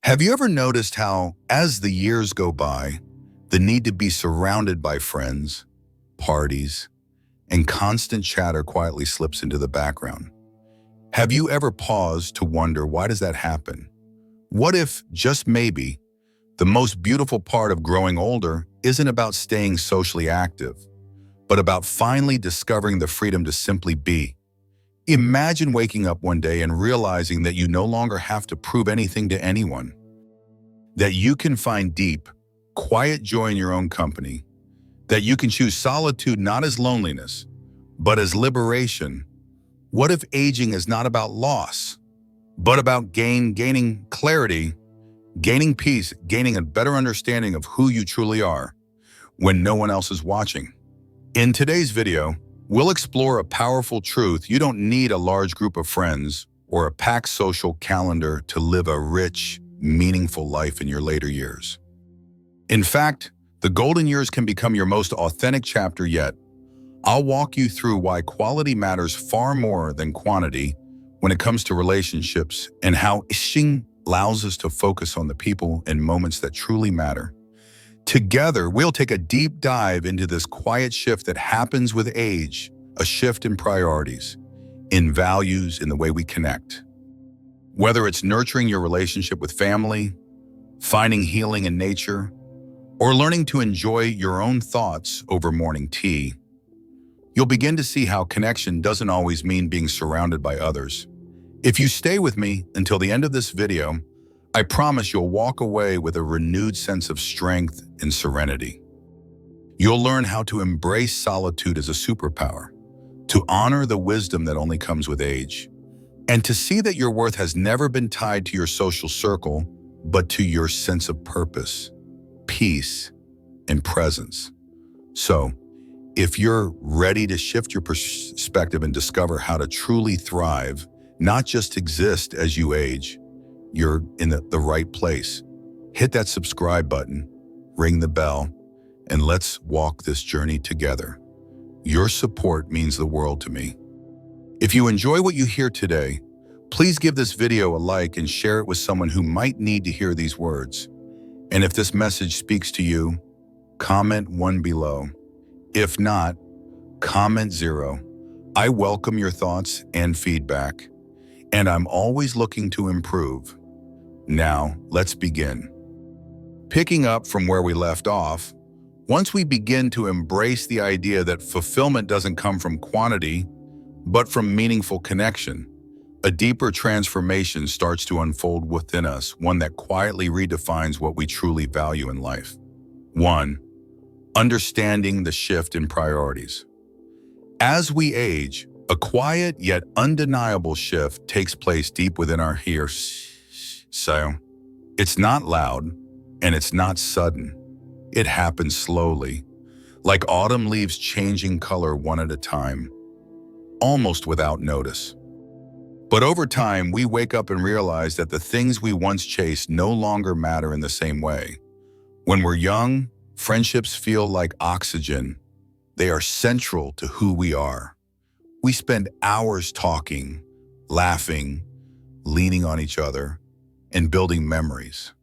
Have you ever noticed how, as the years go by, the need to be surrounded by friends, parties, and constant chatter quietly slips into the background? Have you ever paused to wonder, why does that happen? What if, just maybe, the most beautiful part of growing older isn't about staying socially active, but about finally discovering the freedom to simply be? Imagine waking up one day and realizing that you no longer have to prove anything to anyone, that you can find deep, quiet joy in your own company, that you can choose solitude not as loneliness, but as liberation. What if aging is not about loss, but about gaining clarity, gaining peace, gaining a better understanding of who you truly are when no one else is watching? In today's video, we'll explore a powerful truth: you don't need a large group of friends or a packed social calendar to live a rich, meaningful life in your later years. In fact, the golden years can become your most authentic chapter yet. I'll walk you through why quality matters far more than quantity when it comes to relationships, and how aging allows us to focus on the people and moments that truly matter. Together, we'll take a deep dive into this quiet shift that happens with age, a shift in priorities, in values, in the way we connect. Whether it's nurturing your relationship with family, finding healing in nature, or learning to enjoy your own thoughts over morning tea, you'll begin to see how connection doesn't always mean being surrounded by others. If you stay with me until the end of this video, I promise you'll walk away with a renewed sense of strength and serenity. You'll learn how to embrace solitude as a superpower, to honor the wisdom that only comes with age, and to see that your worth has never been tied to your social circle, but to your sense of purpose, peace, and presence. So, if you're ready to shift your perspective and discover how to truly thrive, not just exist as you age, you're in the right place. Hit that subscribe button, ring the bell, and let's walk this journey together. Your support means the world to me. If you enjoy what you hear today, please give this video a like and share it with someone who might need to hear these words. And if this message speaks to you, comment 1 below. If not, comment 0. I welcome your thoughts and feedback, and I'm always looking to improve. Now, let's begin. Picking up from where we left off, once we begin to embrace the idea that fulfillment doesn't come from quantity, but from meaningful connection, a deeper transformation starts to unfold within us, one that quietly redefines what we truly value in life. 1. Understanding the shift in priorities. As we age, a quiet yet undeniable shift takes place deep within our so it's not loud and it's not sudden. It happens slowly, like autumn leaves changing color one at a time, almost without notice. But over time, we wake up and realize that the things we once chased no longer matter in the same way. When we're young, friendships feel like oxygen. They are central to who we are. We spend hours talking, laughing, leaning on each other, and building memories.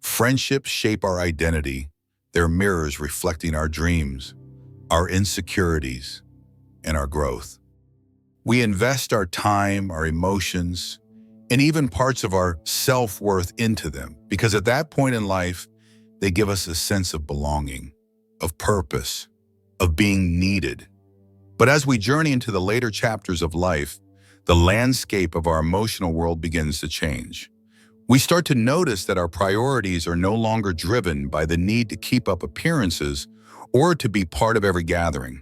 Friendships shape our identity, their mirrors reflecting our dreams, our insecurities, and our growth. We invest our time, our emotions, and even parts of our self-worth into them, because at that point in life, they give us a sense of belonging, of purpose, of being needed. But as we journey into the later chapters of life, the landscape of our emotional world begins to change. We start to notice that our priorities are no longer driven by the need to keep up appearances or to be part of every gathering.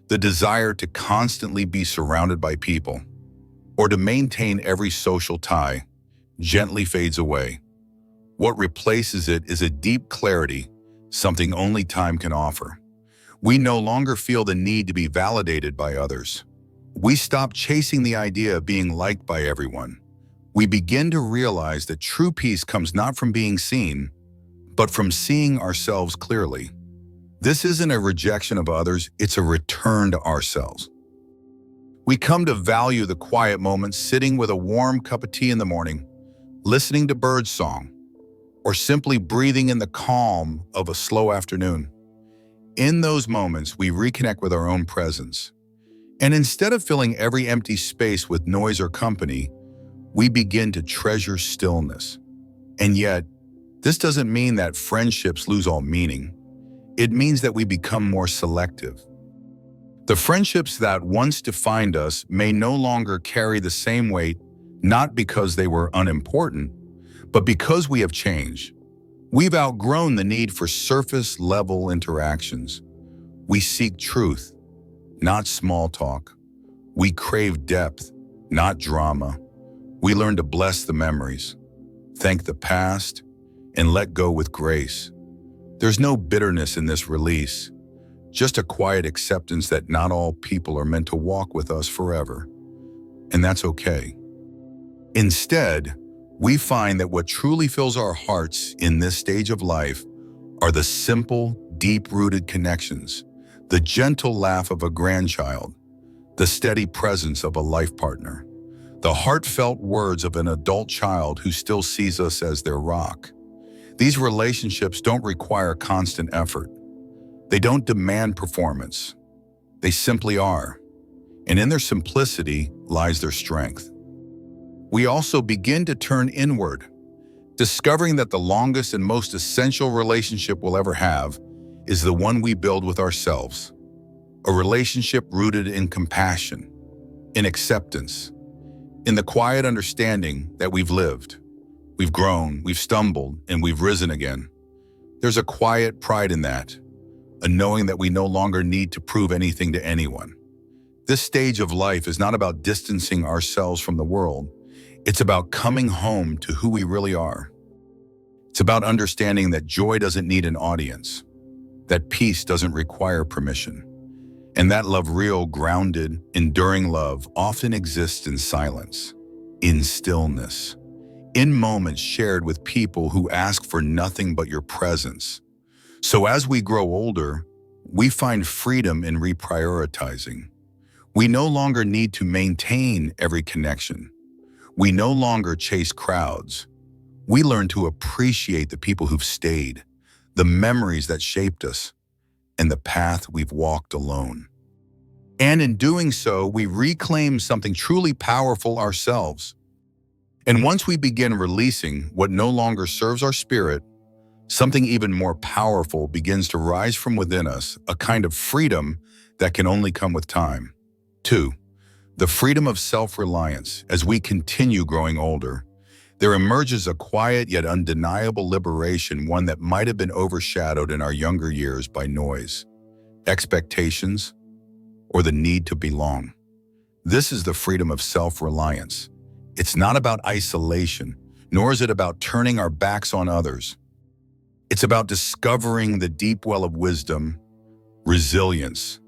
The desire to constantly be surrounded by people or to maintain every social tie gently fades away. What replaces it is a deep clarity, something only time can offer. We no longer feel the need to be validated by others. We stop chasing the idea of being liked by everyone. We begin to realize that true peace comes not from being seen, but from seeing ourselves clearly. This isn't a rejection of others, it's a return to ourselves. We come to value the quiet moments, sitting with a warm cup of tea in the morning, listening to birdsong, or simply breathing in the calm of a slow afternoon. In those moments, we reconnect with our own presence. And instead of filling every empty space with noise or company, we begin to treasure stillness. And yet, this doesn't mean that friendships lose all meaning. It means that we become more selective. The friendships that once defined us may no longer carry the same weight, not because they were unimportant, but because we have changed. We've outgrown the need for surface-level interactions. We seek truth, not small talk. We crave depth, not drama. We learn to bless the memories, thank the past, and let go with grace. There's no bitterness in this release, just a quiet acceptance that not all people are meant to walk with us forever. And that's okay. Instead, we find that what truly fills our hearts in this stage of life are the simple, deep-rooted connections, the gentle laugh of a grandchild, the steady presence of a life partner, the heartfelt words of an adult child who still sees us as their rock. These relationships don't require constant effort. They don't demand performance. They simply are. And in their simplicity lies their strength. We also begin to turn inward, discovering that the longest and most essential relationship we'll ever have is the one we build with ourselves. A relationship rooted in compassion, in acceptance, in the quiet understanding that we've lived, we've grown, we've stumbled, and we've risen again. There's a quiet pride in that, a knowing that we no longer need to prove anything to anyone. This stage of life is not about distancing ourselves from the world. It's about coming home to who we really are. It's about understanding that joy doesn't need an audience, that peace doesn't require permission, and that love, real, grounded, enduring love, often exists in silence, in stillness, in moments shared with people who ask for nothing but your presence. So as we grow older, we find freedom in reprioritizing. We no longer need to maintain every connection. We no longer chase crowds. We learn to appreciate the people who've stayed, the memories that shaped us, and the path we've walked alone. And in doing so, we reclaim something truly powerful ourselves. And once we begin releasing what no longer serves our spirit, something even more powerful begins to rise from within us, a kind of freedom that can only come with time. 2. The freedom of self-reliance. As we continue growing older, there emerges a quiet yet undeniable liberation, one that might have been overshadowed in our younger years by noise, expectations, or the need to belong. This is the freedom of self-reliance. It's not about isolation, nor is it about turning our backs on others. It's about discovering the deep well of wisdom, resilience,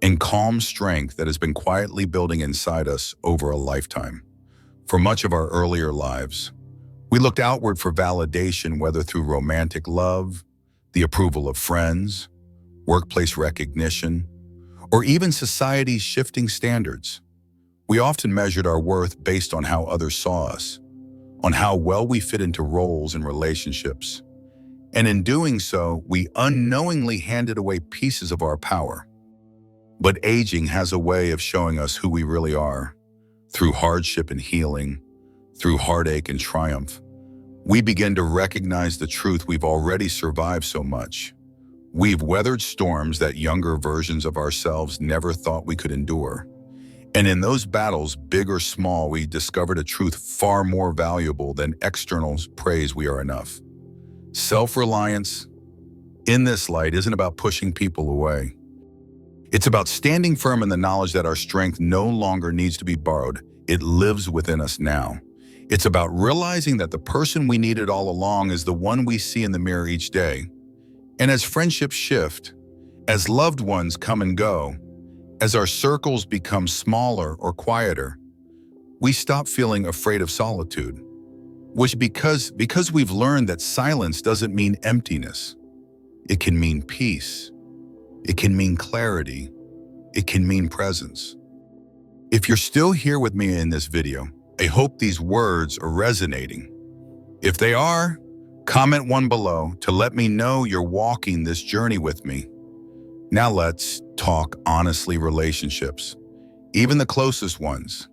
and calm strength that has been quietly building inside us over a lifetime. For much of our earlier lives, we looked outward for validation, whether through romantic love, the approval of friends, workplace recognition, or even society's shifting standards. We often measured our worth based on how others saw us, on how well we fit into roles and relationships. And in doing so, we unknowingly handed away pieces of our power. But aging has a way of showing us who we really are. Through hardship and healing, through heartache and triumph, we begin to recognize the truth we've already survived so much. We've weathered storms that younger versions of ourselves never thought we could endure. And in those battles, big or small, we discovered a truth far more valuable than external praise: we are enough. Self-reliance, in this light, isn't about pushing people away. It's about standing firm in the knowledge that our strength no longer needs to be borrowed. It lives within us now. It's about realizing that the person we needed all along is the one we see in the mirror each day. And as friendships shift, as loved ones come and go, as our circles become smaller or quieter, we stop feeling afraid of solitude, which because we've learned that silence doesn't mean emptiness. It can mean peace. It can mean clarity. It can mean presence. If you're still here with me in this video, I hope these words are resonating. If they are, comment one below to let me know you're walking this journey with me. Now let's talk honestly. Relationships, even the closest ones,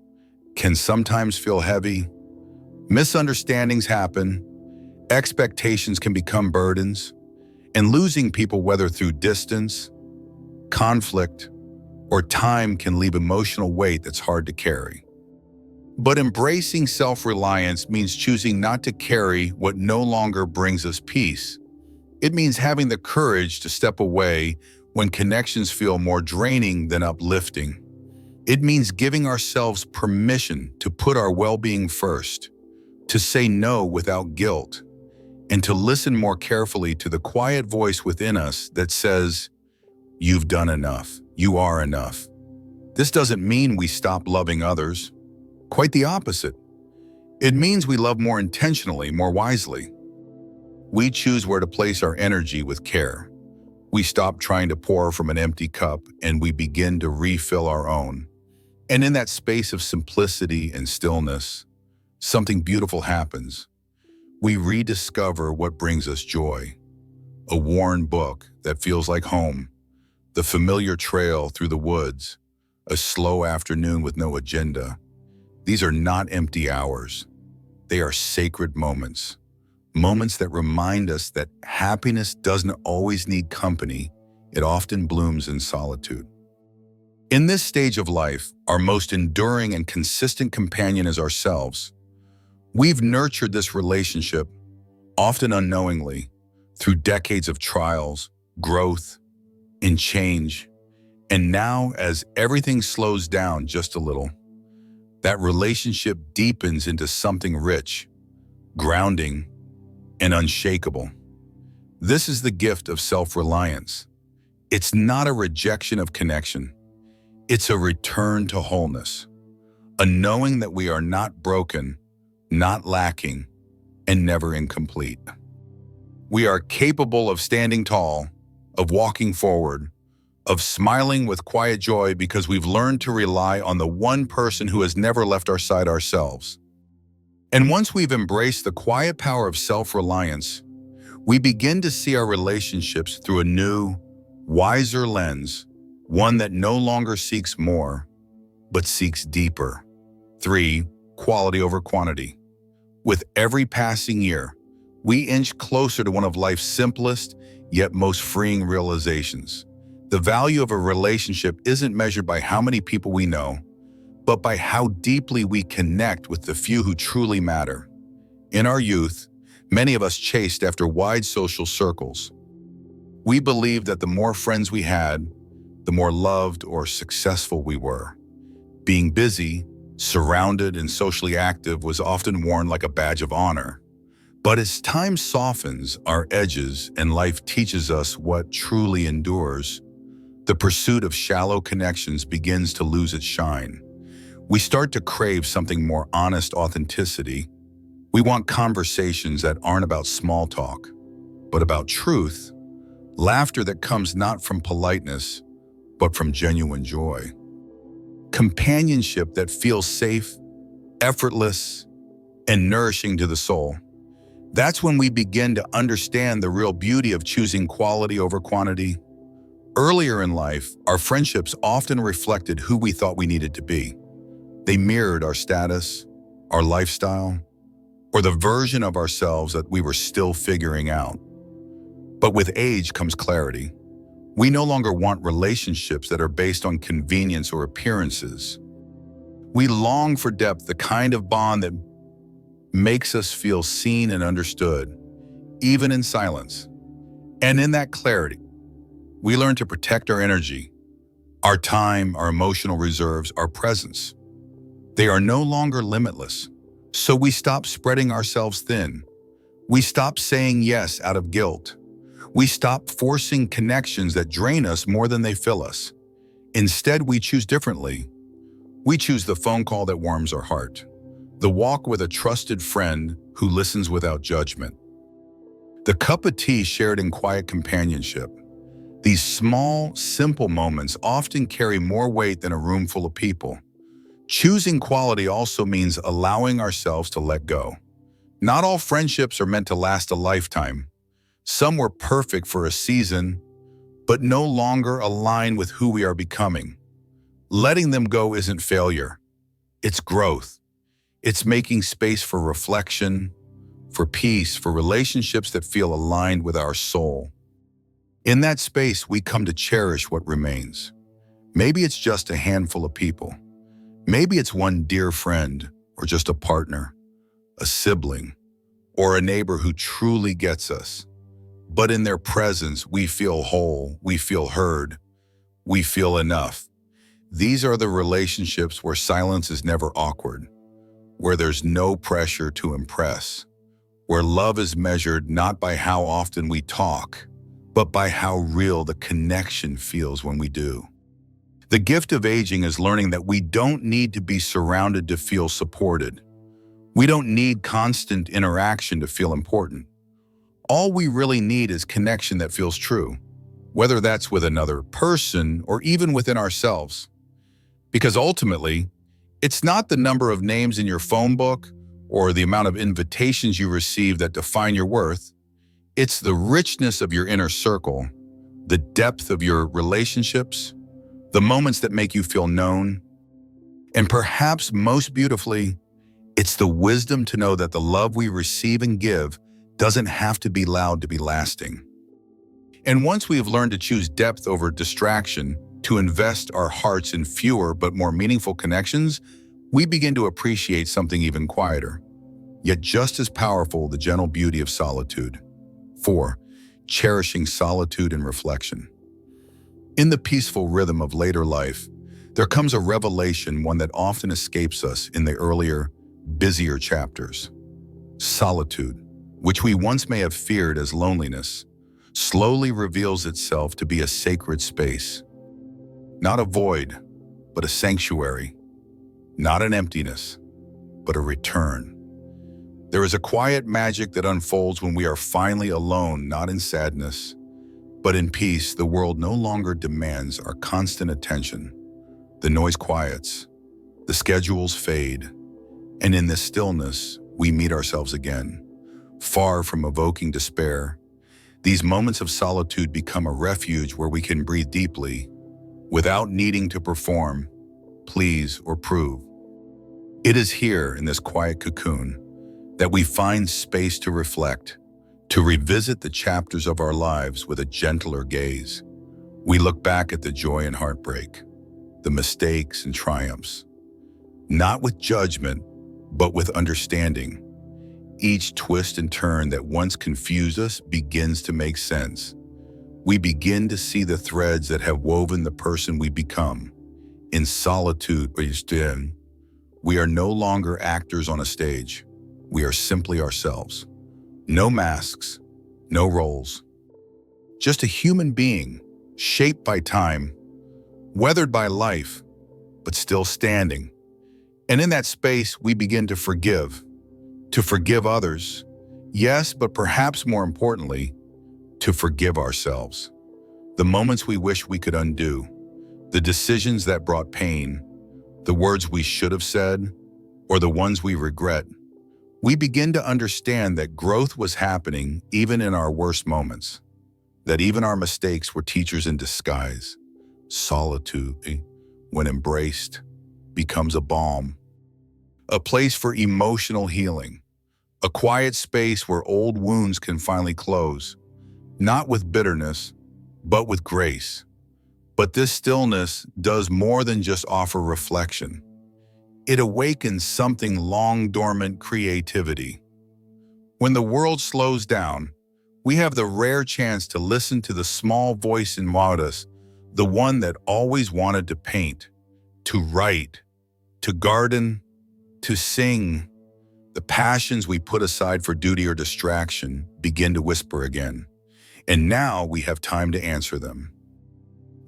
can sometimes feel heavy. Misunderstandings happen, expectations can become burdens, and losing people, whether through distance, conflict, or time, can leave emotional weight that's hard to carry. But embracing self-reliance means choosing not to carry what no longer brings us peace. It means having the courage to step away when connections feel more draining than uplifting. It means giving ourselves permission to put our well-being first, to say no without guilt, and to listen more carefully to the quiet voice within us that says, "You've done enough. You are enough." This doesn't mean we stop loving others. Quite the opposite. It means we love more intentionally, more wisely. We choose where to place our energy with care. We stop trying to pour from an empty cup and we begin to refill our own. And in that space of simplicity and stillness, something beautiful happens. We rediscover what brings us joy. A worn book that feels like home, the familiar trail through the woods, a slow afternoon with no agenda. These are not empty hours. They are sacred moments. Moments that remind us that happiness doesn't always need company. It often blooms in solitude. In this stage of life, our most enduring and consistent companion is ourselves. We've nurtured this relationship, often unknowingly, through decades of trials, growth, and change. And now, as everything slows down just a little, that relationship deepens into something rich, grounding, and unshakable. This is the gift of self-reliance. It's not a rejection of connection. It's a return to wholeness, a knowing that we are not broken, not lacking, and never incomplete. We are capable of standing tall, of walking forward, of smiling with quiet joy because we've learned to rely on the one person who has never left our side, ourselves. And once we've embraced the quiet power of self-reliance, we begin to see our relationships through a new, wiser lens, one that no longer seeks more, but seeks deeper. 3. Quality over quantity. With every passing year, we inch closer to one of life's simplest, yet most freeing realizations. The value of a relationship isn't measured by how many people we know, but by how deeply we connect with the few who truly matter. In our youth, many of us chased after wide social circles. We believed that the more friends we had, the more loved or successful we were. Being busy, surrounded, and socially active was often worn like a badge of honor. But as time softens our edges and life teaches us what truly endures, the pursuit of shallow connections begins to lose its shine. We start to crave something more honest authenticity. We want conversations that aren't about small talk, but about truth, laughter that comes not from politeness, but from genuine joy. Companionship that feels safe, effortless, and nourishing to the soul. That's when we begin to understand the real beauty of choosing quality over quantity. Earlier in life, our friendships often reflected who we thought we needed to be. They mirrored our status, our lifestyle, or the version of ourselves that we were still figuring out. But with age comes clarity. We no longer want relationships that are based on convenience or appearances. We long for depth, the kind of bond that makes us feel seen and understood, even in silence. And in that clarity, we learn to protect our energy, our time, our emotional reserves, our presence. They are no longer limitless, so we stop spreading ourselves thin. We stop saying yes out of guilt. We stop forcing connections that drain us more than they fill us. Instead, we choose differently. We choose the phone call that warms our heart, the walk with a trusted friend who listens without judgment, the cup of tea shared in quiet companionship. These small, simple moments often carry more weight than a room full of people. Choosing quality also means allowing ourselves to let go, Not all friendships are meant to last a lifetime. Some were perfect for a season, but no longer align with who we are becoming. Letting them go isn't failure. It's growth. It's making space for reflection, for peace, for relationships that feel aligned with our soul. In that space, we come to cherish what remains. Maybe it's just a handful of people. Maybe it's one dear friend, or just a partner, a sibling, or a neighbor who truly gets us. But in their presence, we feel whole, we feel heard, we feel enough. These are the relationships where silence is never awkward, where there's no pressure to impress, where love is measured not by how often we talk, but by how real the connection feels when we do. The gift of aging is learning that we don't need to be surrounded to feel supported. We don't need constant interaction to feel important. All we really need is connection that feels true, whether that's with another person or even within ourselves. Because ultimately, it's not the number of names in your phone book or the amount of invitations you receive that define your worth. It's the richness of your inner circle, the depth of your relationships, the moments that make you feel known, and perhaps most beautifully, it's the wisdom to know that the love we receive and give doesn't have to be loud to be lasting. And once we have learned to choose depth over distraction, to invest our hearts in fewer but more meaningful connections, we begin to appreciate something even quieter, yet just as powerful, the gentle beauty of solitude. 4. Cherishing solitude and reflection. In the peaceful rhythm of later life, there comes a revelation, one that often escapes us in the earlier, busier chapters. Solitude, which we once may have feared as loneliness, slowly reveals itself to be a sacred space. Not a void, but a sanctuary. Not an emptiness, but a return. There is a quiet magic that unfolds when we are finally alone, not in sadness, but in peace. The world no longer demands our constant attention. The noise quiets, the schedules fade, and in this stillness, we meet ourselves again. Far from evoking despair, these moments of solitude become a refuge where we can breathe deeply without needing to perform, please, or prove. It is here, in this quiet cocoon, that we find space to reflect, to revisit the chapters of our lives with a gentler gaze. We look back at the joy and heartbreak, the mistakes and triumphs, not with judgment, but with understanding. Each twist and turn that once confused us begins to make sense. We begin to see the threads that have woven the person we become. In solitude, we are no longer actors on a stage. We are simply ourselves. No masks, no roles. Just a human being, shaped by time, weathered by life, but still standing. And in that space, we begin to forgive others, yes, but perhaps more importantly, to forgive ourselves. The moments we wish we could undo, the decisions that brought pain, the words we should have said, or the ones we regret. We begin to understand that growth was happening even in our worst moments, that even our mistakes were teachers in disguise. Solitude, when embraced, becomes a balm, a place for emotional healing, a quiet space where old wounds can finally close, not with bitterness, but with grace. But this stillness does more than just offer reflection. It awakens something long dormant: creativity. When the world slows down, we have the rare chance to listen to the small voice in us, the one that always wanted to paint, to write, to garden, to sing. The passions we put aside for duty or distraction begin to whisper again. And now we have time to answer them.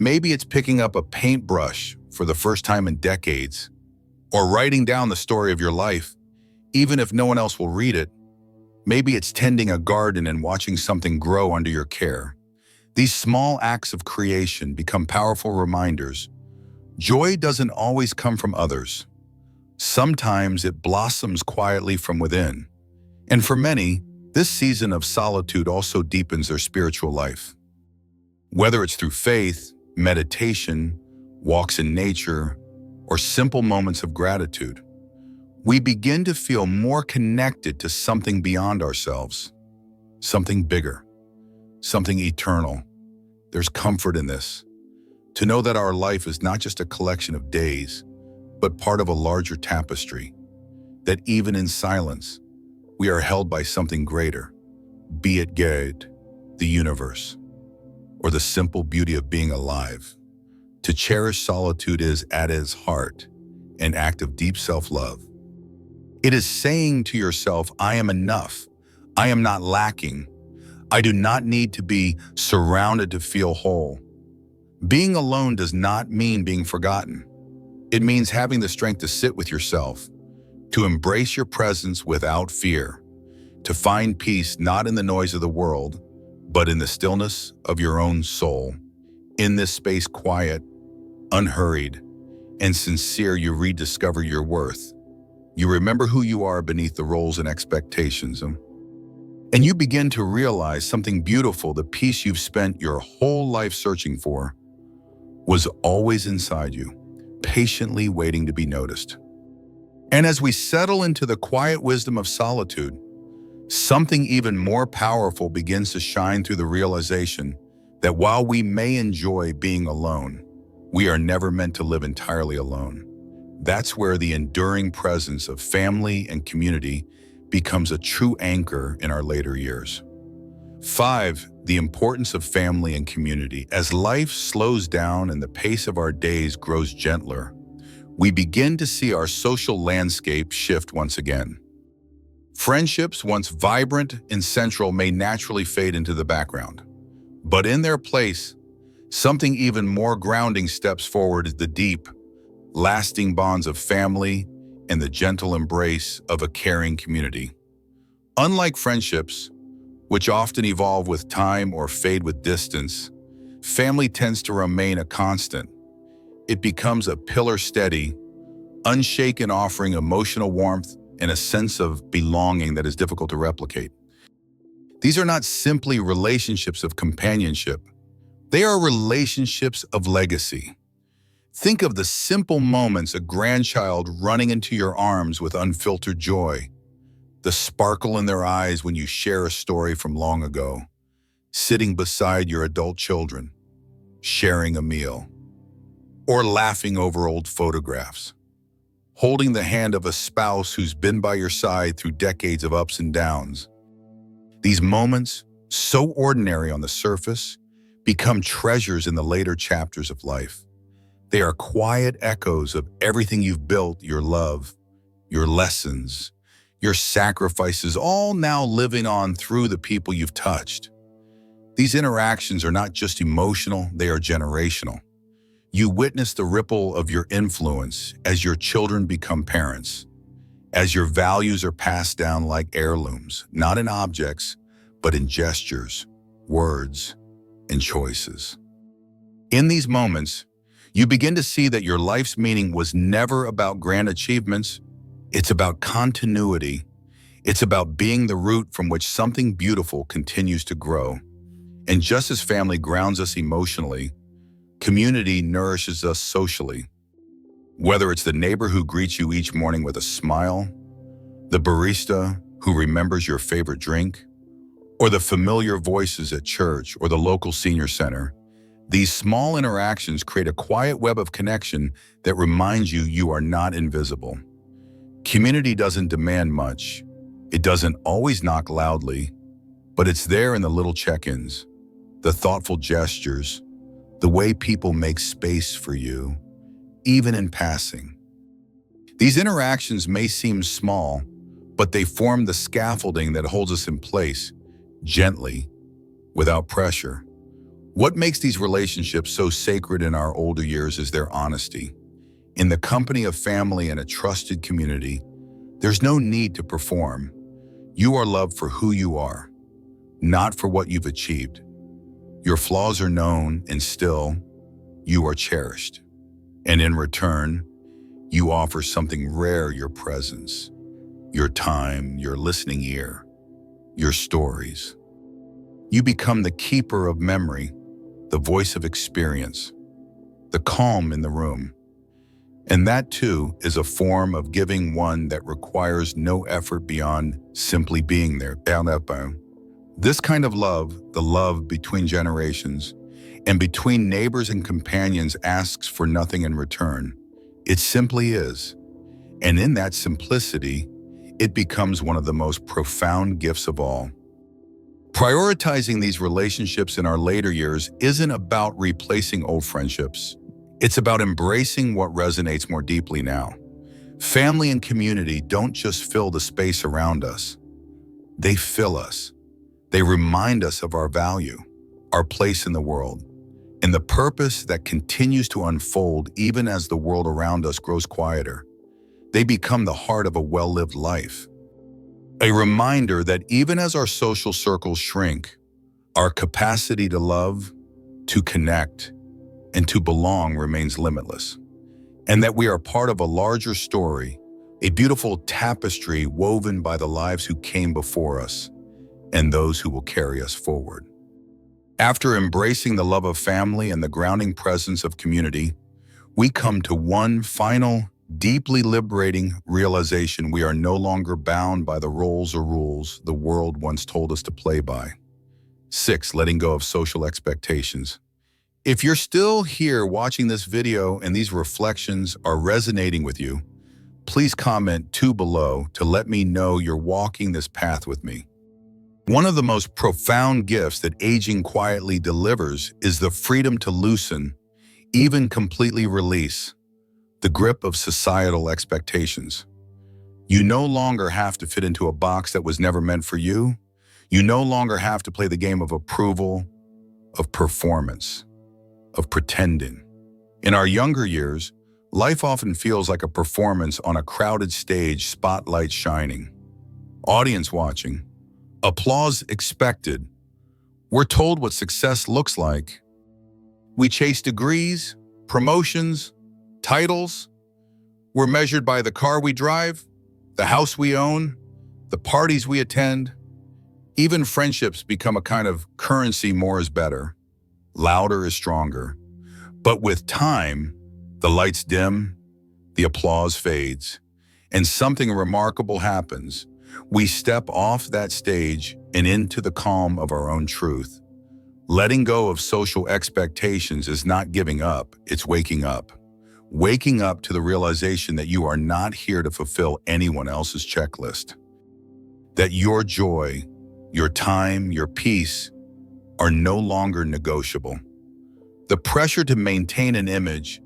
Maybe it's picking up a paintbrush for the first time in decades, or writing down the story of your life, even if no one else will read it. Maybe it's tending a garden and watching something grow under your care. These small acts of creation become powerful reminders. Joy doesn't always come from others. Sometimes it blossoms quietly from within. And for many, this season of solitude also deepens their spiritual life. Whether it's through faith, meditation, walks in nature, or simple moments of gratitude, we begin to feel more connected to something beyond ourselves, something bigger, something eternal. There's comfort in this, to know that our life is not just a collection of days, but part of a larger tapestry, that even in silence, we are held by something greater, be it God, the universe, or the simple beauty of being alive. To cherish solitude is, at its heart, an act of deep self-love. It is saying to yourself, I am enough. I am not lacking. I do not need to be surrounded to feel whole. Being alone does not mean being forgotten. It means having the strength to sit with yourself, to embrace your presence without fear, to find peace not in the noise of the world, but in the stillness of your own soul. In this space, quiet, unhurried, and sincere, you rediscover your worth. You remember who you are beneath the roles and expectations. And you begin to realize something beautiful. The peace you've spent your whole life searching for was always inside you, patiently waiting to be noticed. And as we settle into the quiet wisdom of solitude, something even more powerful begins to shine through the realization that while we may enjoy being alone, we are never meant to live entirely alone. That's where the enduring presence of family and community becomes a true anchor in our later years. 5. The importance of family and community. As life slows down and the pace of our days grows gentler, we begin to see our social landscape shift once again. Friendships, once vibrant and central, may naturally fade into the background. But in their place, something even more grounding steps forward: the deep, lasting bonds of family and the gentle embrace of a caring community. Unlike friendships, which often evolve with time or fade with distance, family tends to remain a constant. It becomes a pillar steady, unshaken, offering emotional warmth and a sense of belonging that is difficult to replicate. These are not simply relationships of companionship. They are relationships of legacy. Think of the simple moments: a grandchild running into your arms with unfiltered joy, the sparkle in their eyes when you share a story from long ago, sitting beside your adult children, sharing a meal, or laughing over old photographs, holding the hand of a spouse who's been by your side through decades of ups and downs. These moments, so ordinary on the surface, become treasures in the later chapters of life. They are quiet echoes of everything you've built: your love, your lessons, your sacrifices, all now living on through the people you've touched. These interactions are not just emotional, they are generational. You witness the ripple of your influence as your children become parents, as your values are passed down like heirlooms, not in objects, but in gestures, words, and choices. In these moments, you begin to see that your life's meaning was never about grand achievements. It's about continuity. It's about being the root from which something beautiful continues to grow. And just as family grounds us emotionally, community nourishes us socially. Whether it's the neighbor who greets you each morning with a smile, the barista who remembers your favorite drink, or the familiar voices at church or the local senior center, these small interactions create a quiet web of connection that reminds you you are not invisible. Community doesn't demand much. It doesn't always knock loudly, but it's there in the little check-ins, the thoughtful gestures, the way people make space for you, even in passing. These interactions may seem small, but they form the scaffolding that holds us in place, gently, without pressure. What makes these relationships so sacred in our older years is their honesty. In the company of family and a trusted community, there's no need to perform. You are loved for who you are, not for what you've achieved. Your flaws are known, and still, you are cherished. And in return, you offer something rare: your presence. your time, your listening ear, your stories. You become the keeper of memory, the voice of experience, the calm in the room. And that too is a form of giving, one that requires no effort beyond simply being there. This kind of love, the love between generations and between neighbors and companions, asks for nothing in return. It simply is. And in that simplicity, it becomes one of the most profound gifts of all. Prioritizing these relationships in our later years isn't about replacing old friendships. It's about embracing what resonates more deeply now. Family and community don't just fill the space around us. They fill us. They remind us of our value, our place in the world, and the purpose that continues to unfold even as the world around us grows quieter. They become the heart of a well-lived life. A reminder that even as our social circles shrink, our capacity to love, to connect, and to belong remains limitless. And that we are part of a larger story, a beautiful tapestry woven by the lives who came before us and those who will carry us forward. After embracing the love of family and the grounding presence of community, we come to one final, deeply liberating realization: we are no longer bound by the roles or rules the world once told us to play by. 6. Letting go of social expectations. If you're still here watching this video and these reflections are resonating with you, please comment 2 below to let me know you're walking this path with me. One of the most profound gifts that aging quietly delivers is the freedom to loosen, even completely release, the grip of societal expectations. You no longer have to fit into a box that was never meant for you. You no longer have to play the game of approval, of performance, of pretending. In our younger years, life often feels like a performance on a crowded stage, spotlight shining, audience watching, applause expected. We're told what success looks like. We chase degrees, promotions, titles. We're measured by the car we drive, the house we own, the parties we attend. Even friendships become a kind of currency. More is better, louder is stronger. But with time, the lights dim, the applause fades, and something remarkable happens. We step off that stage and into the calm of our own truth. Letting go of social expectations is not giving up, it's waking up. Waking up to the realization that you are not here to fulfill anyone else's checklist. That your joy, your time, your peace are no longer negotiable. The pressure to maintain an image,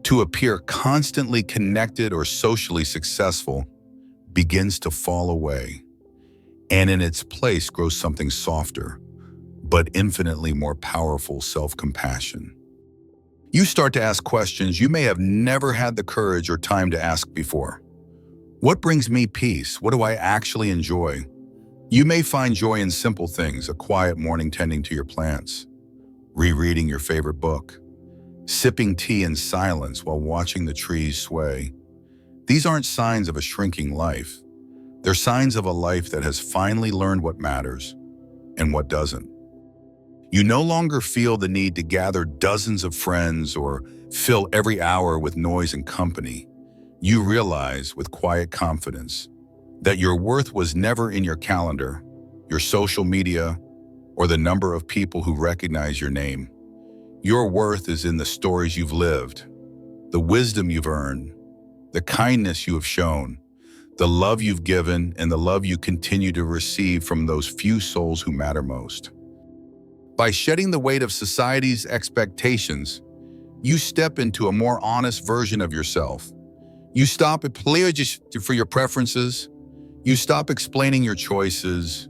to appear constantly connected or socially successful, begins to fall away, and in its place grows something softer, but infinitely more powerful: self-compassion. You start to ask questions you may have never had the courage or time to ask before. What brings me peace? What do I actually enjoy? You may find joy in simple things: a quiet morning tending to your plants, rereading your favorite book, sipping tea in silence while watching the trees sway. These aren't signs of a shrinking life. They're signs of a life that has finally learned what matters and what doesn't. You no longer feel the need to gather dozens of friends or fill every hour with noise and company. You realize with quiet confidence that your worth was never in your calendar, your social media, or the number of people who recognize your name. Your worth is in the stories you've lived, the wisdom you've earned, the kindness you have shown, the love you've given, and the love you continue to receive from those few souls who matter most. By shedding the weight of society's expectations, you step into a more honest version of yourself. You stop apologizing for your preferences. You stop explaining your choices.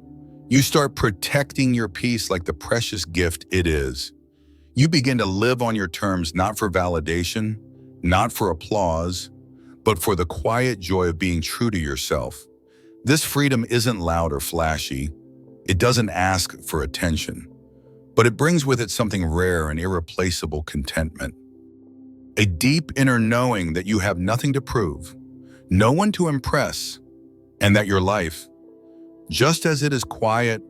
You start protecting your peace like the precious gift it is. You begin to live on your terms, not for validation, not for applause, but for the quiet joy of being true to yourself. This freedom isn't loud or flashy. It doesn't ask for attention, but it brings with it something rare and irreplaceable: contentment. A deep inner knowing that you have nothing to prove, no one to impress, and that your life, just as it is quiet,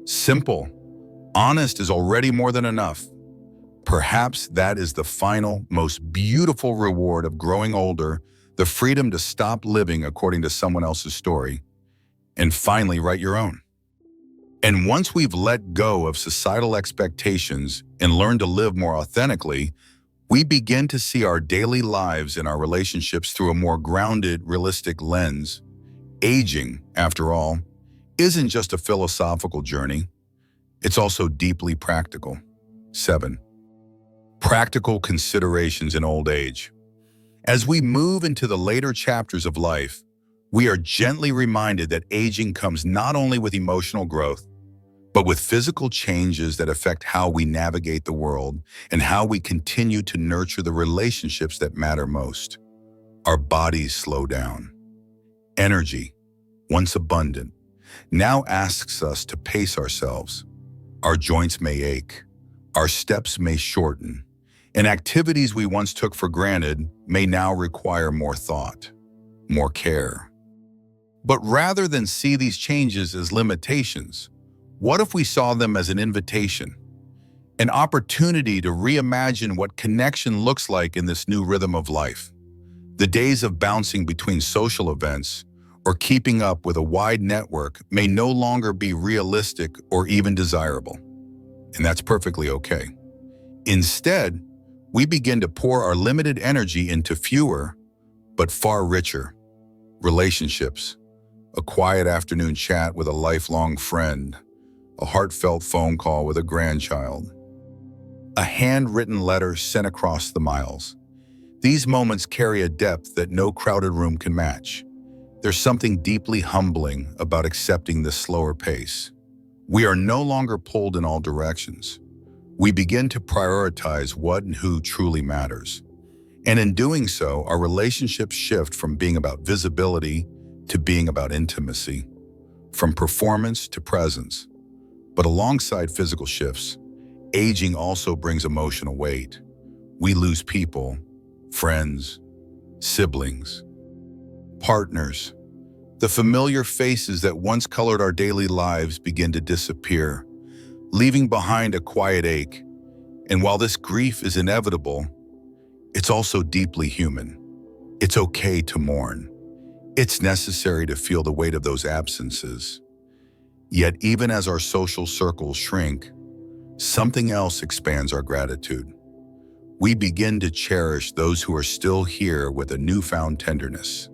simple, honest, is already more than enough. Perhaps that is the final, most beautiful reward of growing older, the freedom to stop living according to someone else's story and finally write your own. And once we've let go of societal expectations and learned to live more authentically, we begin to see our daily lives and our relationships through a more grounded, realistic lens. Aging, after all, isn't just a philosophical journey. It's also deeply practical. 7. Practical considerations in old age. As we move into the later chapters of life, we are gently reminded that aging comes not only with emotional growth, but with physical changes that affect how we navigate the world and how we continue to nurture the relationships that matter most. Our bodies slow down. Energy, once abundant, now asks us to pace ourselves. Our joints may ache, our steps may shorten, and activities we once took for granted may now require more thought, more care. But rather than see these changes as limitations, what if we saw them as an invitation, an opportunity to reimagine what connection looks like in this new rhythm of life? The days of bouncing between social events or keeping up with a wide network may no longer be realistic or even desirable, and that's perfectly okay. Instead, we begin to pour our limited energy into fewer, but far richer relationships. A quiet afternoon chat with a lifelong friend, a heartfelt phone call with a grandchild, a handwritten letter sent across the miles. These moments carry a depth that no crowded room can match. There's something deeply humbling about accepting this slower pace. We are no longer pulled in all directions. We begin to prioritize what and who truly matters. And in doing so, our relationships shift from being about visibility to being about intimacy, from performance to presence. But alongside physical shifts, aging also brings emotional weight. We lose people, friends, siblings, partners. The familiar faces that once colored our daily lives begin to disappear, leaving behind a quiet ache. And while this grief is inevitable, it's also deeply human. It's okay to mourn. It's necessary to feel the weight of those absences. Yet even as our social circles shrink, something else expands our gratitude. We begin to cherish those who are still here with a newfound tenderness.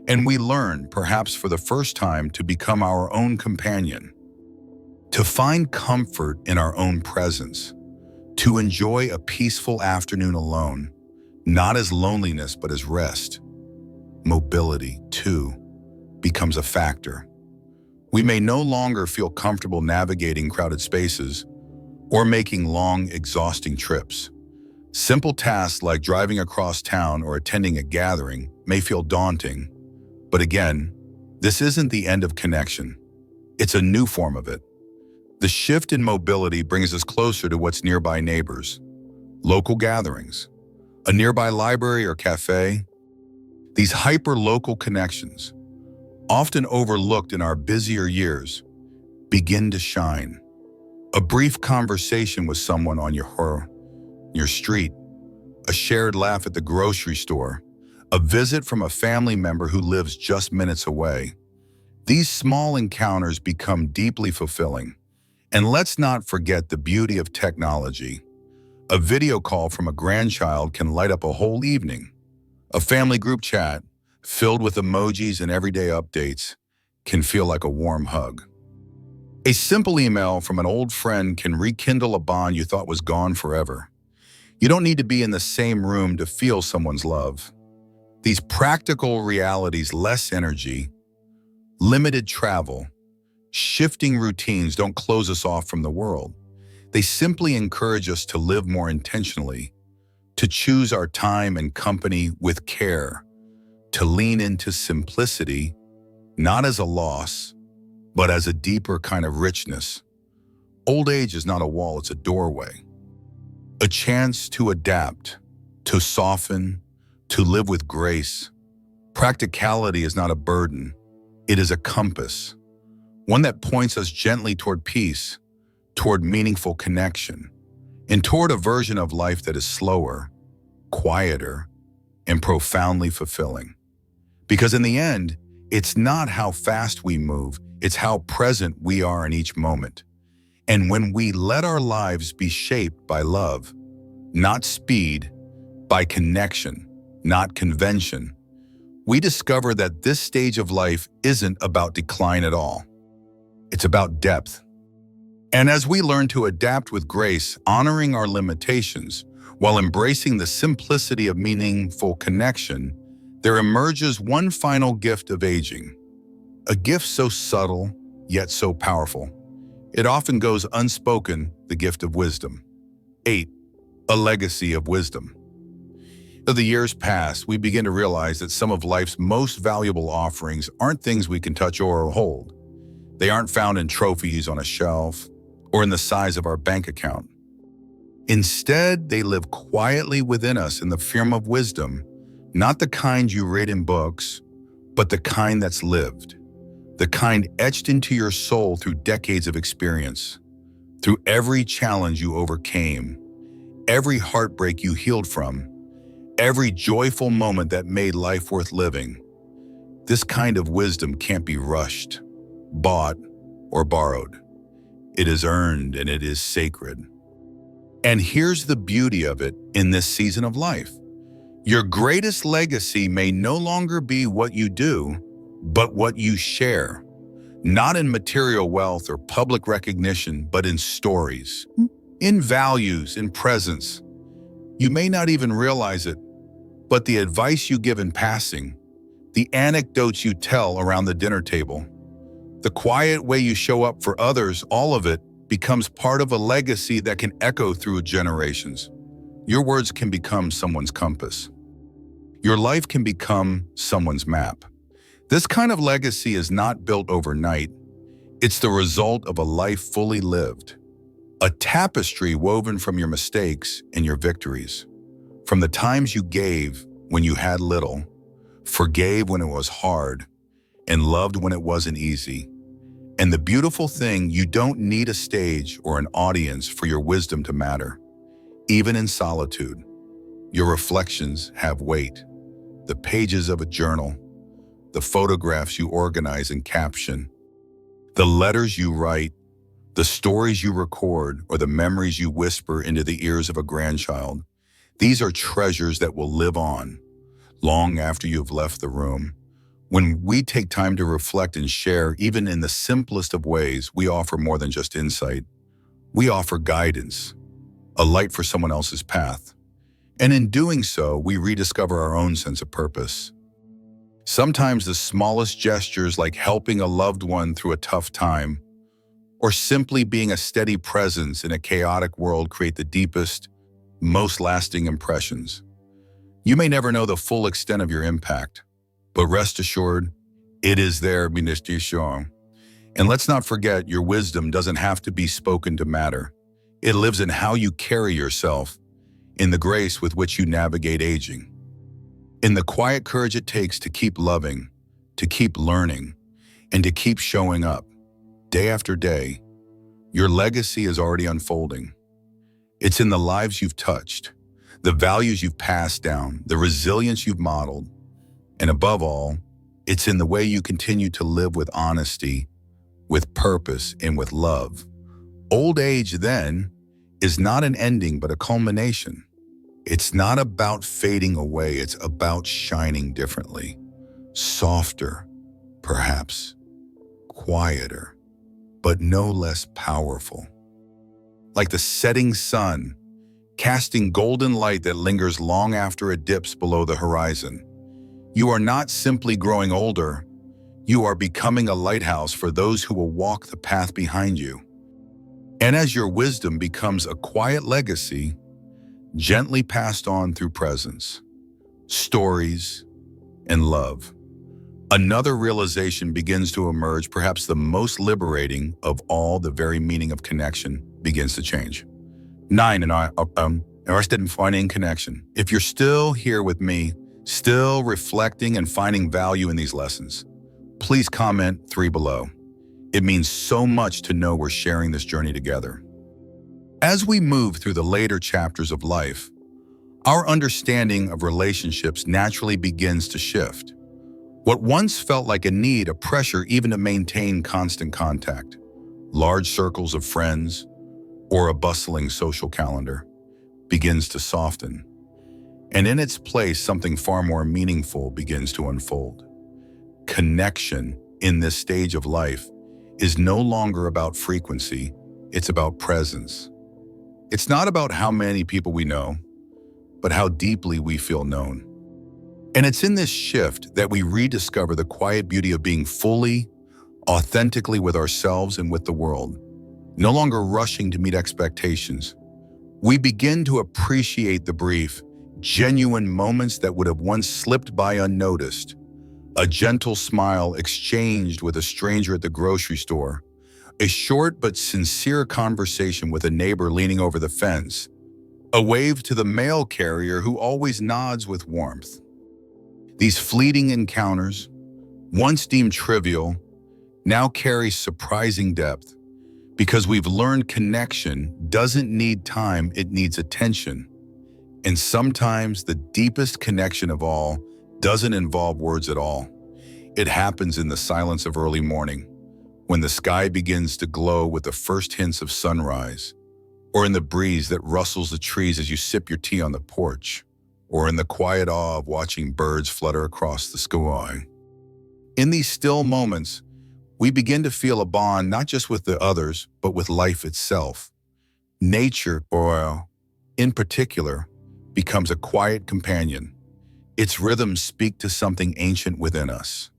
And we learn, perhaps for the first time, to become our own companion, to find comfort in our own presence, to enjoy a peaceful afternoon alone, not as loneliness but as rest. Mobility, too, becomes a factor. We may no longer feel comfortable navigating crowded spaces or making long, exhausting trips. Simple tasks like driving across town or attending a gathering may feel daunting, but again, this isn't the end of connection. It's a new form of it. The shift in mobility brings us closer to what's nearby neighbors, local gatherings, a nearby library or cafe. These hyper-local connections, often overlooked in our busier years, begin to shine. A brief conversation with someone on your street, a shared laugh at the grocery store, a visit from a family member who lives just minutes away. These small encounters become deeply fulfilling. And let's not forget the beauty of technology. A video call from a grandchild can light up a whole evening. A family group chat, filled with emojis and everyday updates, can feel like a warm hug. A simple email from an old friend can rekindle a bond you thought was gone forever. You don't need to be in the same room to feel someone's love. These practical realities, less energy, limited travel, shifting routines don't close us off from the world. They simply encourage us to live more intentionally, to choose our time and company with care, to lean into simplicity, not as a loss, but as a deeper kind of richness. Old age is not a wall, it's a doorway. A chance to adapt, to soften, to live with grace. Practicality is not a burden, It is a compass, one that points us gently toward peace, toward meaningful connection, and toward a version of life that is slower, quieter, and profoundly fulfilling. Because in the end, it's not how fast we move, it's how present we are in each moment. And when we let our lives be shaped by love, not speed, by connection, not convention, we discover that this stage of life isn't about decline at all. It's about depth. And as we learn to adapt with grace, honoring our limitations, while embracing the simplicity of meaningful connection, there emerges one final gift of aging. A gift so subtle, yet so powerful. It often goes unspoken, the gift of wisdom. 8. A legacy of wisdom. As the years pass, we begin to realize that some of life's most valuable offerings aren't things we can touch or hold. They aren't found in trophies on a shelf or in the size of our bank account. Instead, they live quietly within us in the form of wisdom, not the kind you read in books, but the kind that's lived, the kind etched into your soul through decades of experience, through every challenge you overcame, every heartbreak you healed from, every joyful moment that made life worth living. This kind of wisdom can't be rushed, bought, or borrowed. It is earned and it is sacred. And here's the beauty of it in this season of life. Your greatest legacy may no longer be what you do, but what you share. Not in material wealth or public recognition, but in stories, in values, in presence. You may not even realize it, but the advice you give in passing, the anecdotes you tell around the dinner table, the quiet way you show up for others, all of it becomes part of a legacy that can echo through generations. Your words can become someone's compass. Your life can become someone's map. This kind of legacy is not built overnight. It's the result of a life fully lived, a tapestry woven from your mistakes and your victories, from the times you gave when you had little, forgave when it was hard, and loved when it wasn't easy. And the beautiful thing, you don't need a stage or an audience for your wisdom to matter. Even in solitude, your reflections have weight. The pages of a journal, the photographs you organize and caption, the letters you write, the stories you record, or the memories you whisper into the ears of a grandchild. These are treasures that will live on long after you've left the room. When we take time to reflect and share, even in the simplest of ways, we offer more than just insight. We offer guidance, a light for someone else's path. And in doing so, we rediscover our own sense of purpose. Sometimes the smallest gestures, like helping a loved one through a tough time, or simply being a steady presence in a chaotic world, create the deepest, most lasting impressions. You may never know the full extent of your impact, but rest assured, it is there, Ministration. And let's not forget, your wisdom doesn't have to be spoken to matter. It lives in how you carry yourself, in the grace with which you navigate aging, in the quiet courage it takes to keep loving, to keep learning, and to keep showing up. Day after day, your legacy is already unfolding. It's in the lives you've touched, the values you've passed down, the resilience you've modeled, and above all, it's in the way you continue to live with honesty, with purpose, and with love. Old age, then, is not an ending, but a culmination. It's not about fading away, it's about shining differently, softer, perhaps, quieter, but no less powerful. Like the setting sun, casting golden light that lingers long after it dips below the horizon. You are not simply growing older, you are becoming a lighthouse for those who will walk the path behind you. And as your wisdom becomes a quiet legacy, gently passed on through presence, stories, and love, another realization begins to emerge, perhaps the most liberating of all. The very meaning of connection begins to change. 9, and interested in finding connection. If you're still here with me, still reflecting and finding value in these lessons, Please comment 3 below. It means so much to know we're sharing this journey together. As we move through the later chapters of life, our understanding of relationships naturally begins to shift. What once felt like a need, a pressure even to maintain constant contact, large circles of friends, or a bustling social calendar, begins to soften. And in its place, something far more meaningful begins to unfold. Connection in this stage of life is no longer about frequency, it's about presence. It's not about how many people we know, but how deeply we feel known. And it's in this shift that we rediscover the quiet beauty of being fully, authentically with ourselves and with the world, no longer rushing to meet expectations. We begin to appreciate the brief, genuine moments that would have once slipped by unnoticed. A gentle smile exchanged with a stranger at the grocery store, a short but sincere conversation with a neighbor leaning over the fence, a wave to the mail carrier who always nods with warmth. These fleeting encounters, once deemed trivial, now carry surprising depth because we've learned connection doesn't need time, it needs attention. And sometimes the deepest connection of all doesn't involve words at all. It happens in the silence of early morning, when the sky begins to glow with the first hints of sunrise, or in the breeze that rustles the trees as you sip your tea on the porch, or in the quiet awe of watching birds flutter across the sky. In these still moments, we begin to feel a bond not just with the others, but with life itself. Nature, or in particular, becomes a quiet companion. Its rhythms speak to something ancient within us.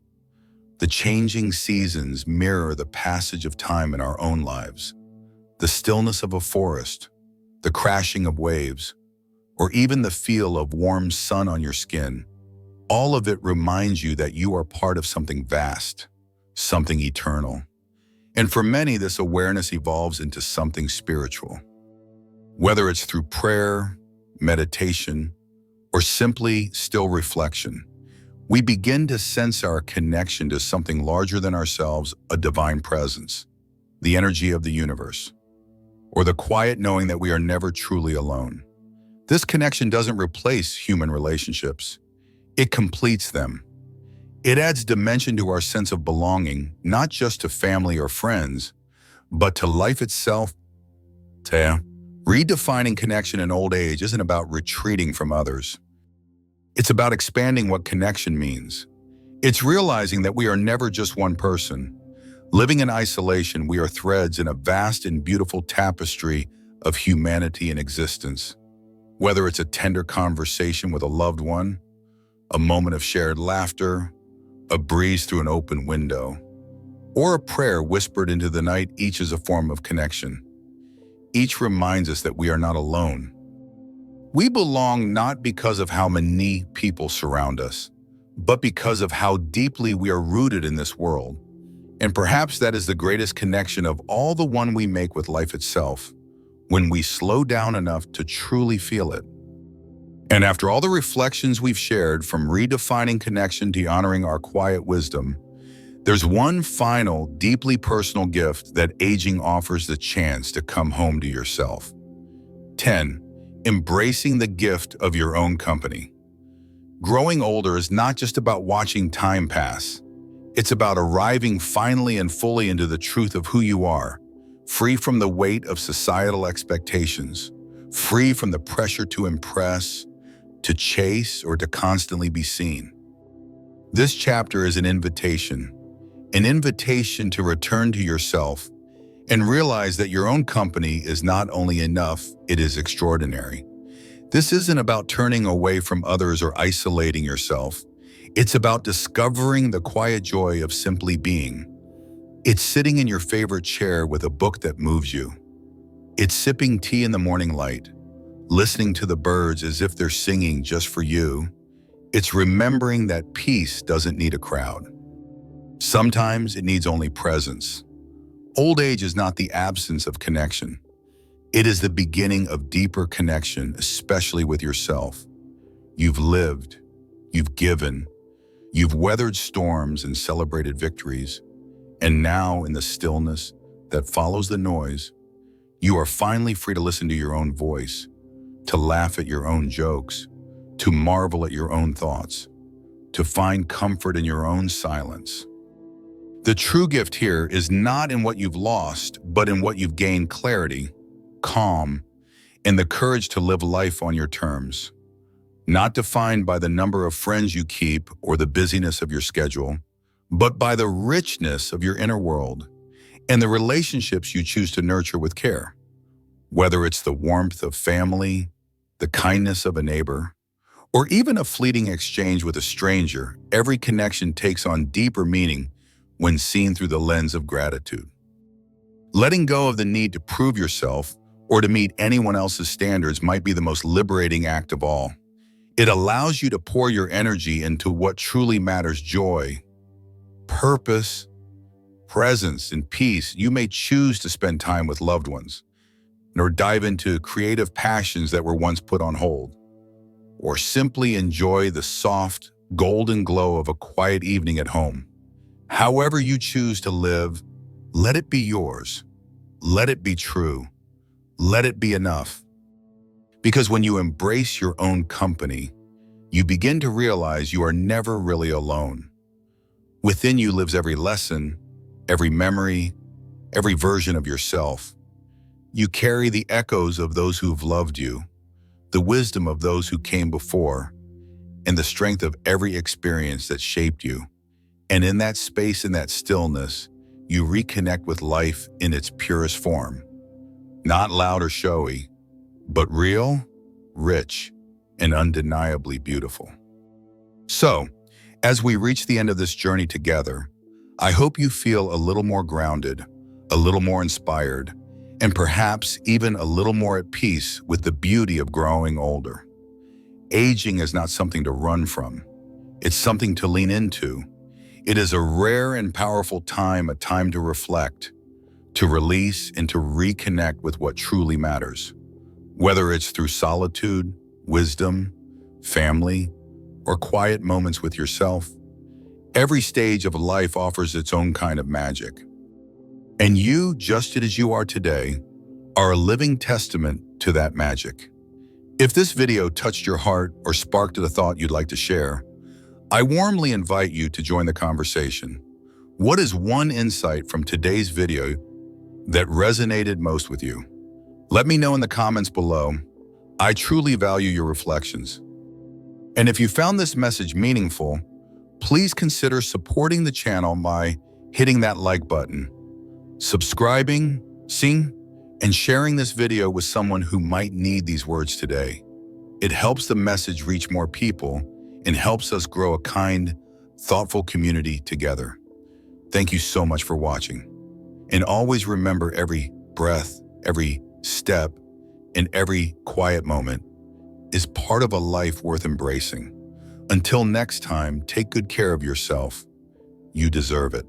The changing seasons mirror the passage of time in our own lives. The stillness of a forest, the crashing of waves, or even the feel of warm sun on your skin, all of it reminds you that you are part of something vast, something eternal. And for many, this awareness evolves into something spiritual. Whether it's through prayer, meditation, or simply still reflection, we begin to sense our connection to something larger than ourselves, a divine presence, the energy of the universe, or the quiet knowing that we are never truly alone. This connection doesn't replace human relationships. It completes them. It adds dimension to our sense of belonging, not just to family or friends, but to life itself. Redefining connection in old age isn't about retreating from others. It's about expanding what connection means. It's realizing that we are never just one person. Living in isolation, we are threads in a vast and beautiful tapestry of humanity and existence. Whether it's a tender conversation with a loved one, a moment of shared laughter, a breeze through an open window, or a prayer whispered into the night, each is a form of connection. Each reminds us that we are not alone. We belong not because of how many people surround us, but because of how deeply we are rooted in this world. And perhaps that is the greatest connection of all, the one we make with life itself, when we slow down enough to truly feel it. And after all the reflections we've shared, from redefining connection to honoring our quiet wisdom, there's one final, deeply personal gift that aging offers: the chance to come home to yourself. 10. Embracing the gift of your own company. Growing older is not just about watching time pass. It's about arriving finally and fully into the truth of who you are, free from the weight of societal expectations, free from the pressure to impress, to chase, or to constantly be seen. This chapter is an invitation to return to yourself and realize that your own company is not only enough, it is extraordinary. This isn't about turning away from others or isolating yourself. It's about discovering the quiet joy of simply being. It's sitting in your favorite chair with a book that moves you. It's sipping tea in the morning light, listening to the birds as if they're singing just for you. It's remembering that peace doesn't need a crowd. Sometimes it needs only presence. Old age is not the absence of connection. It is the beginning of deeper connection, especially with yourself. You've lived, you've given, You've weathered storms and celebrated victories, and now in the stillness that follows the noise, you are finally free to listen to your own voice, to laugh at your own jokes, to marvel at your own thoughts, to find comfort in your own silence. The true gift here is not in what you've lost, but in what you've gained: clarity, calm, and the courage to live life on your terms. Not defined by the number of friends you keep or the busyness of your schedule, but by the richness of your inner world and the relationships you choose to nurture with care. Whether it's the warmth of family, the kindness of a neighbor, or even a fleeting exchange with a stranger, every connection takes on deeper meaning when seen through the lens of gratitude. Letting go of the need to prove yourself or to meet anyone else's standards might be the most liberating act of all. It allows you to pour your energy into what truly matters: joy, purpose, presence, and peace. You may choose to spend time with loved ones, nor dive into creative passions that were once put on hold, or simply enjoy the soft, golden glow of a quiet evening at home. However you choose to live, let it be yours. Let it be true. Let it be enough. Because when you embrace your own company, you begin to realize you are never really alone. Within you lives every lesson, every memory, every version of yourself. You carry the echoes of those who've loved you, the wisdom of those who came before, and the strength of every experience that shaped you. And in that space, in that stillness, you reconnect with life in its purest form. Not loud or showy, but real, rich, and undeniably beautiful. So, as we reach the end of this journey together, I hope you feel a little more grounded, a little more inspired, and perhaps even a little more at peace with the beauty of growing older. Aging is not something to run from. It's something to lean into. It is a rare and powerful time, a time to reflect, to release, and to reconnect with what truly matters. Whether it's through solitude, wisdom, family, or quiet moments with yourself, every stage of life offers its own kind of magic. And you, just as you are today, are a living testament to that magic. If this video touched your heart or sparked a thought you'd like to share, I warmly invite you to join the conversation. What is one insight from today's video that resonated most with you? Let me know in the comments below. I truly value your reflections. And if you found this message meaningful, please consider supporting the channel by hitting that like button, subscribing, and sharing this video with someone who might need these words today. It helps the message reach more people and helps us grow a kind, thoughtful community together. Thank you so much for watching. And always remember, every breath, every step, and every quiet moment is part of a life worth embracing. Until next time, take good care of yourself. You deserve it.